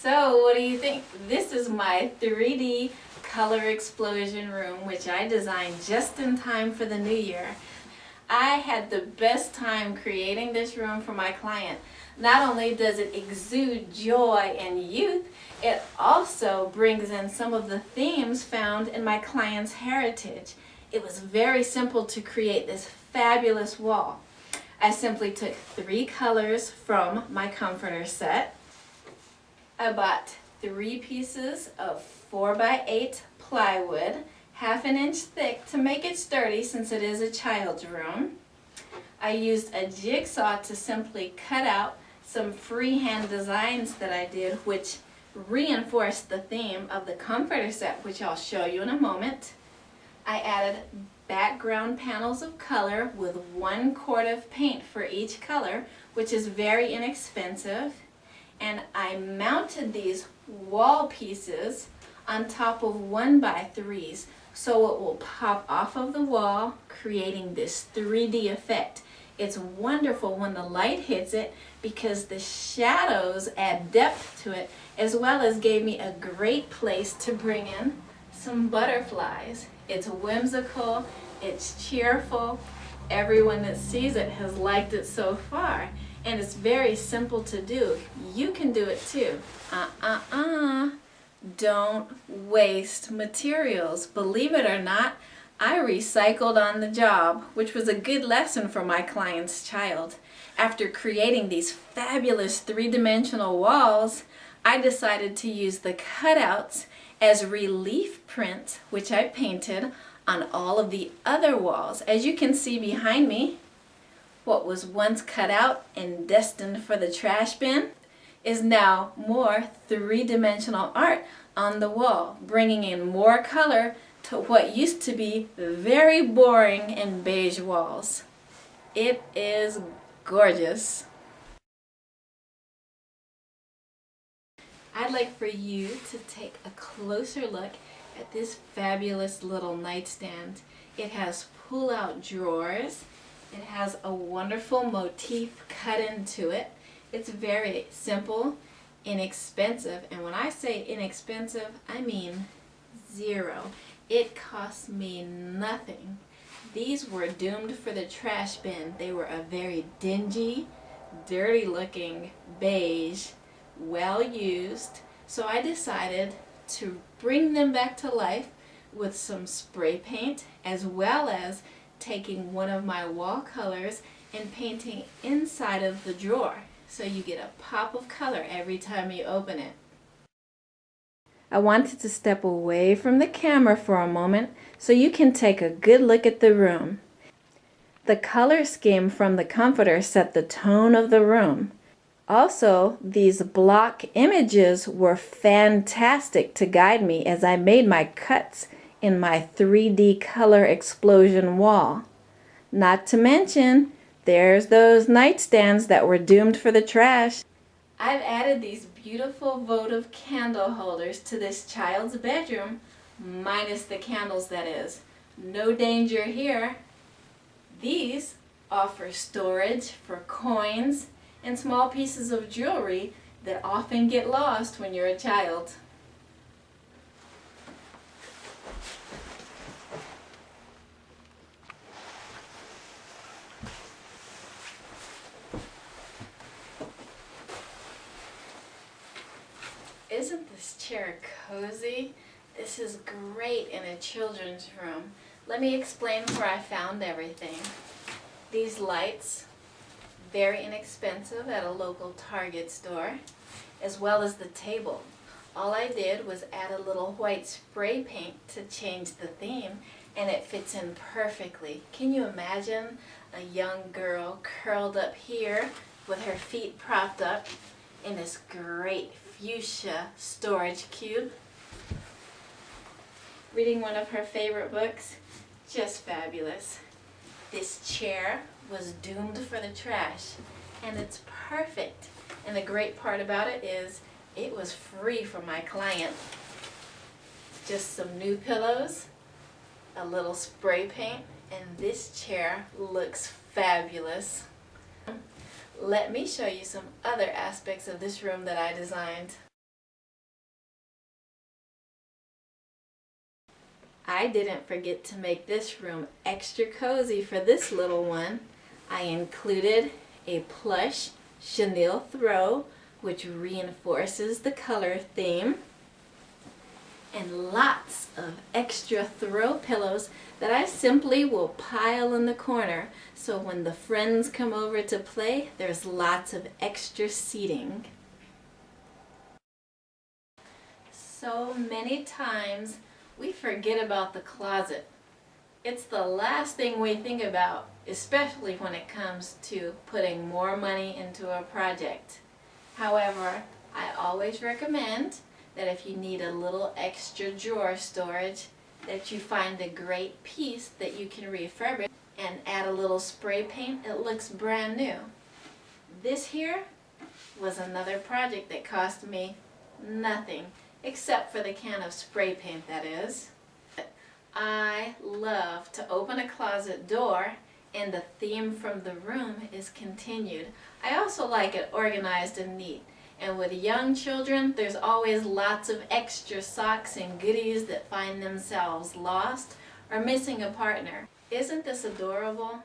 So what do you think? This is my 3D color explosion room, which I designed just in time for the new year. I had the best time creating this room for my client. Not only does it exude joy and youth, it also brings in some of the themes found in my client's heritage. It was very simple to create this fabulous wall. I simply took 3 colors from my comforter set. I bought 3 pieces of 4x8 plywood, 1/2 inch thick to make it sturdy since it is a child's room. I used a jigsaw to simply cut out some freehand designs that I did, which reinforced the theme of the comforter set, which I'll show you in a moment. I added background panels of color with 1 quart of paint for each color, which is very inexpensive. And I mounted these wall pieces on top of 1x3s so it will pop off of the wall, creating this 3D effect. It's wonderful when the light hits it because the shadows add depth to it, as well as gave me a great place to bring in some butterflies. It's whimsical, it's cheerful. Everyone that sees it has liked it so far. And it's very simple to do. You can do it too. Don't waste materials. Believe it or not, I recycled on the job, which was a good lesson for my client's child. After creating these fabulous 3-dimensional walls, I decided to use the cutouts as relief prints, which I painted on all of the other walls. As you can see behind me, what was once cut out and destined for the trash bin is now more 3-dimensional art on the wall, bringing in more color to what used to be very boring and beige walls. It is gorgeous. I'd like for you to take a closer look at this fabulous little nightstand. It has pull-out drawers. It has a wonderful motif cut into it. It's very simple, inexpensive, and when I say inexpensive, I mean zero. It cost me nothing. These were doomed for the trash bin. They were a very dingy, dirty looking beige, well used, so I decided to bring them back to life with some spray paint, as well as taking one of my wall colors and painting inside of the drawer, so you get a pop of color every time you open it. I wanted to step away from the camera for a moment so you can take a good look at the room. The color scheme from the comforter set the tone of the room. Also, these block images were fantastic to guide me as I made my cuts in my 3D color explosion wall. Not to mention, there's those nightstands that were doomed for the trash. I've added these beautiful votive candle holders to this child's bedroom, minus the candles, that is. No danger here. These offer storage for coins and small pieces of jewelry that often get lost when you're a child. Isn't this chair cozy? This is great in a children's room. Let me explain where I found everything. These lights, very inexpensive at a local Target store, as well as the table. All I did was add a little white spray paint to change the theme, and it fits in perfectly. Can you imagine a young girl curled up here with her feet propped up in this great fuchsia storage cube, reading one of her favorite books? Just fabulous. This chair was doomed for the trash, and it's perfect. And the great part about it is it was free for my client. Just some new pillows, a little spray paint, and this chair looks fabulous. Let me show you some other aspects of this room that I designed. I didn't forget to make this room extra cozy for this little one. I included a plush chenille throw, which reinforces the color theme, and lots of extra throw pillows that I simply will pile in the corner, so when the friends come over to play, there's lots of extra seating. So many times we forget about the closet. It's the last thing we think about, especially when it comes to putting more money into a project. However, I always recommend that if you need a little extra drawer storage, that you find a great piece that you can refurbish and add a little spray paint. It looks brand new. This here was another project that cost me nothing, except for the can of spray paint, that is. I love to open a closet door and the theme from the room is continued. I also like it organized and neat. And with young children, there's always lots of extra socks and goodies that find themselves lost or missing a partner. Isn't this adorable?